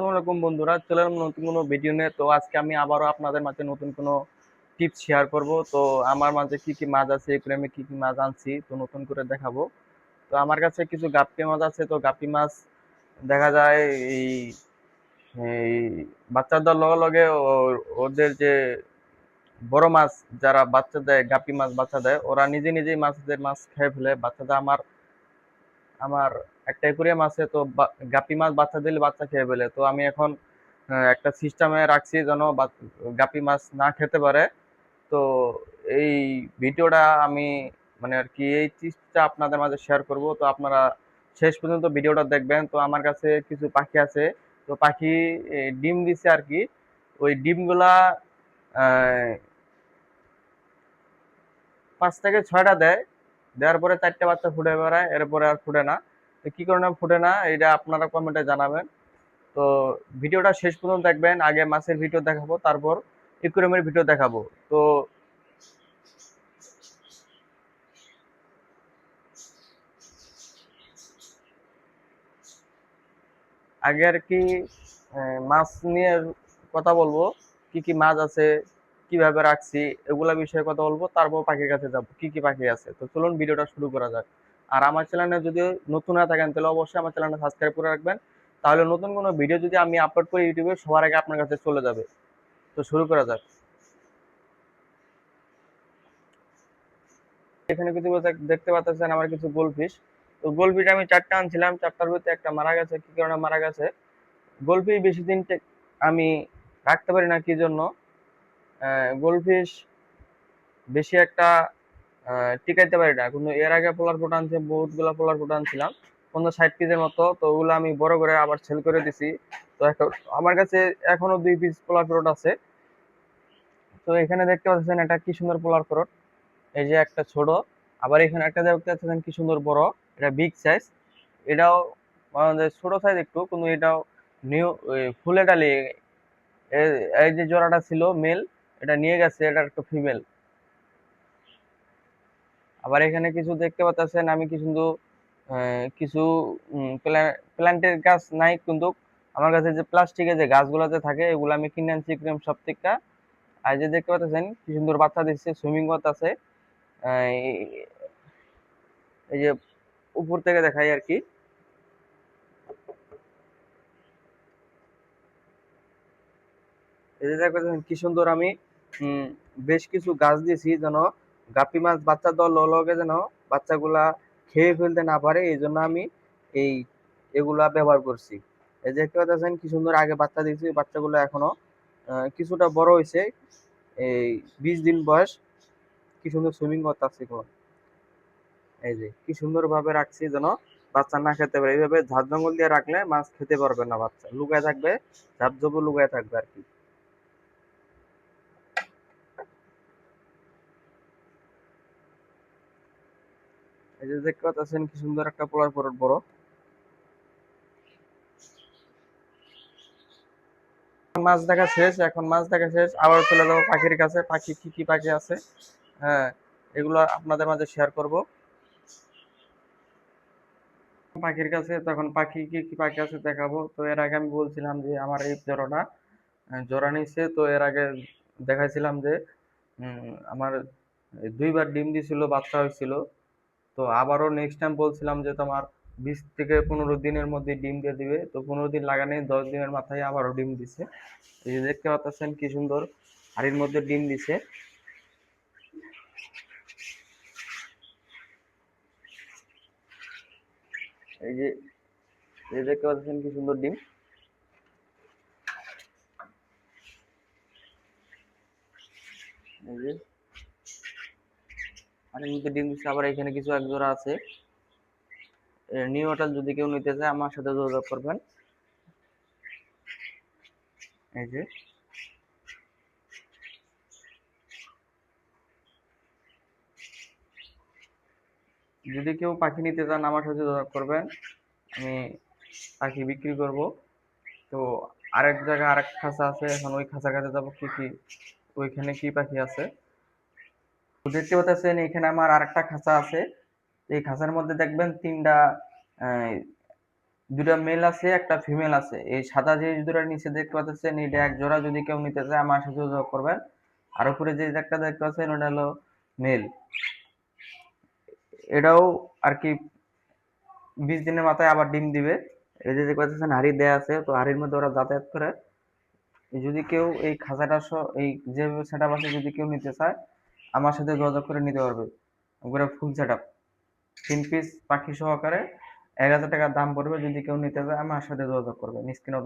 আসসালামু আলাইকুম বন্ধুরা, চলে এলাম নতুন কোনো ভিডিও নিয়ে। তো আজকে আমি আবারও আপনাদের মাঝে নতুন কোনো টিপস শেয়ার করব। তো আমার মাঝে কি কি মাছ আছে, এরপরে আমি কি কি মাছ আনছি তো নতুন করে দেখাবো। তো আমার কাছে কিছু গাপ্পি মাছ আছে। তো গাপ্পি মাছ দেখা যায় এই এই বাচ্চা দেওয়ার লগে লগে ওদের যে বড় মাছ যারা বাচ্চা দেয়, গাপ্পি মাছ বাচ্চা দেয়, ওরা নিজে নিজেই মাছ খেয়ে ফেলে বাচ্চাটা। আমার আমার একটা অ্যাকুরিয়াম আছে, তো গাপ্পি মাছ বাচ্চা দিলে বাচ্চা খেয়ে ফেলে। তো আমি এখন একটা সিস্টেমে রাখছি যেন গাপ্পি মাছ না খেতে পারে। তো এই ভিডিওটা আমি মানে আর কি এই টিপসটা আপনাদের মাঝে শেয়ার করব। তো আপনারা শেষ পর্যন্ত ভিডিওটা দেখবেন। তো আমার কাছে কিছু পাখি আছে। তো পাখি ডিম দিছে আর কি। ওই ডিমগুলা আহ, 5 থেকে 6টা দেয়। দেওয়ার পরে 4টে বাচ্চা ফুটে বেড়ায়, এরপরে আর ফুটে না। তো কি কারণে ফুটে না এটা আপনারা কমেন্টে জানাবেন। তো ভিডিওটা শেষ পর্যন্ত দেখবেন। আগে মাছের ভিডিও দেখাবো, তারপর ইকুরিয়ামের ভিডিও দেখাবো। তো আগে আর কি মাছ নিয়ে কথা বলবো, কি কি মাছ আছে, কিভাবে রাখছি, এগুলা বিষয়ে কথা বলবো। তারপর পাখির কাছে যাব, কি কি পাখি আছে। তো চলুন ভিডিওটা শুরু করা যাক। আর আমার চ্যানেলে যদি নতুন হয়ে থাকেন তাহলে অবশ্যই আমার চ্যানেলটা সাবস্ক্রাইব করে রাখবেন। তাহলে নতুন কোনো ভিডিও যদি আমি আপলোড করি ইউটিউবে, সবার আগে আপনার কাছে চলে যাবে। তো শুরু করা যাক। এখানে কিছু দেখতে পাচ্ছেন আমার কিছু গোলফিশ। তো গোলফিশ আমি 4টা আনছিলাম, 4টার ভিতরে একটা মারা গেছে। কি কারণে মারা গেছে? গোলফিশ বেশি দিন আমি রাখতে পারি না, কি জন্য? গোলফিশ বেশি একটা টিকাইতে পারি না। কিন্তু এর আগে পোলার ফুট আনছি, বহুতগুলা পোলার ফুট আনছিলাম, 50-60 পিসের মতো। তো ওগুলো আমি বড় করে আবার সেল করে দিছি। তো এখন আমার কাছে এখনো 2 পিস পোলার ফুট আছে। তো এখানে দেখতে পাচ্ছেন এটা কি সুন্দর পোলার ফুট। এই যে একটা ছোট, আবার এখানে একটা দেখতে পাচ্ছেন কি সুন্দর বড়, এটা বিগ সাইজ। এটাও আমাদের ছোট সাইজ একটু, কিন্তু এটাও নিউ ফুলে ডালি। এই যে জোড়াটা ছিল মেল, এটা নিয়ে গেছে, এটা একটা ফিমেল। আবার এখানে কিছু দেখতে পাচ্ছেন আমি কি সুন্দর কিছু প্ল্যান্টের গাছ নাই, কিন্তু আমার কাছে যে প্লাস্টিকের যে গাছগুলোতে থাকে এগুলো আমি কিনে আনছি ক্রিম শপ থেকে। আর যে দেখতে পাচ্ছেন কি সুন্দর বাচ্চা দিচ্ছে, সুইমিং করতেছে। এই যে উপর থেকে দেখাই আর কি। এই যে দেখতে পাচ্ছেন কি সুন্দর আমি উম, বেশ কিছু গাছ দিয়েছি যেন গাপ্পি মাছ বাচ্চা দেওয়ার লগে যেন বাচ্চাগুলা খেয়ে ফেলতে না পারে, এই জন্য আমি এই এগুলা ব্যবহার করছি। এই যে দেখতে পাচ্ছেন কি সুন্দর আগে বাচ্চা দিয়েছি, বাচ্চাগুলো এখনো কিছুটা বড় হয়েছে, এই 20 দিন বয়স। কি সুন্দর সুইমিং করতেছে এখন। এই যে কি সুন্দর ভাবে রাখছি যেন বাচ্চা না খেতে পারে। এইভাবে ঝাড় জঙ্গল দিয়ে রাখলে মাছ খেতে পারবে না, বাচ্চা লুকায় থাকবে, ঝাপ ঝাপে লুকায় থাকবে আর কি। এই যে দেখতে পাচ্ছেন কি সুন্দর একটা পোলার পরট বড়। মাছ দেখা শেষ, এখন মাছ দেখা শেষ, আবার চলে যাবো পাখির কাছে। পাখি কি কি পাখি আছে, হ্যাঁ, এগুলো আপনাদের মাঝে শেয়ার করব। পাখির কাছে তখন পাখি কি কি পাখি আছে দেখাবো। তো এর আগে আমি বলছিলাম যে আমার এই জোড়াটা জোড়া নিচ্ছে। তো এর আগে দেখাইছিলাম যে আমার 2বার ডিম দিছিল, বাচ্চা হয়েছিল। তো আবারও নেক্সট টাইম বলছিলাম যে তোমার 20 থেকে 15 দিনের মধ্যে ডিম দিয়ে দিবে। তো 15 দিন লাগানি, 10 দিনের মাথায় আবারও ডিম দিছে। এই যে দেখতে পাচ্ছেন কি সুন্দর হাড়ির মধ্যে ডিম দিছে। এই যে দেখতে পাচ্ছেন কি সুন্দর ডিম। এই যে হাড়ির মধ্যে ডিম দিছে। আবার এখানে কিছু এক জোড়া আছে। নিউ হোটেল, যদি কেউ নিতে চায় আমার সাথে যোগাযোগ করবেন। এই যে যদি কেউ পাখি নিতে চান আমার সাথে যোগাযোগ করবেন, আমি পাখি বিক্রি করব। তো আরেক জায়গায় আরেক খাঁচা আছে, এখন ওই খাঁচার কাছে যাবো কি কি ওইখানে কি পাখি আছে। তো দেখতে পাচ্ছেন এখানে আমার আরেকটা খাঁচা আছে। এই খাঁচার মধ্যে দেখবেন 3টা দুটা মেল আছে, একটা ফিমেল আছে। এই সাদা যে জোড়া নিচে দেখতে পাচ্ছেন এটা এক জোড়া, যদি কেউ নিতে চায় আমার সাথে যোগাযোগ করবেন। আর উপরে যে একটা দেখতে পাচ্ছেন ওটা হলো মেল। এটাও আর কি 20 দিনের মাথায় আবার ডিম দিবে। এই যে দেখতে পাচ্ছেন হাড়ি দেয়া আছে, তো হাড়ির মধ্যে ওরা যাতায়াত করে। যদি কেউ এই খাঁচাটা এই যে সেট আপ আছে যদি কেউ নিতে চায় আমার সাথে যোগাযোগ করে নিতে পারবে। একবারে ফুল সেট আপ 3 পিস পাখি সহকারে 1000 টাকা দাম পড়বে। যদি কেউ নিতে চায় আমার সাথে যোগাযোগ করবে, স্ক্রিনেও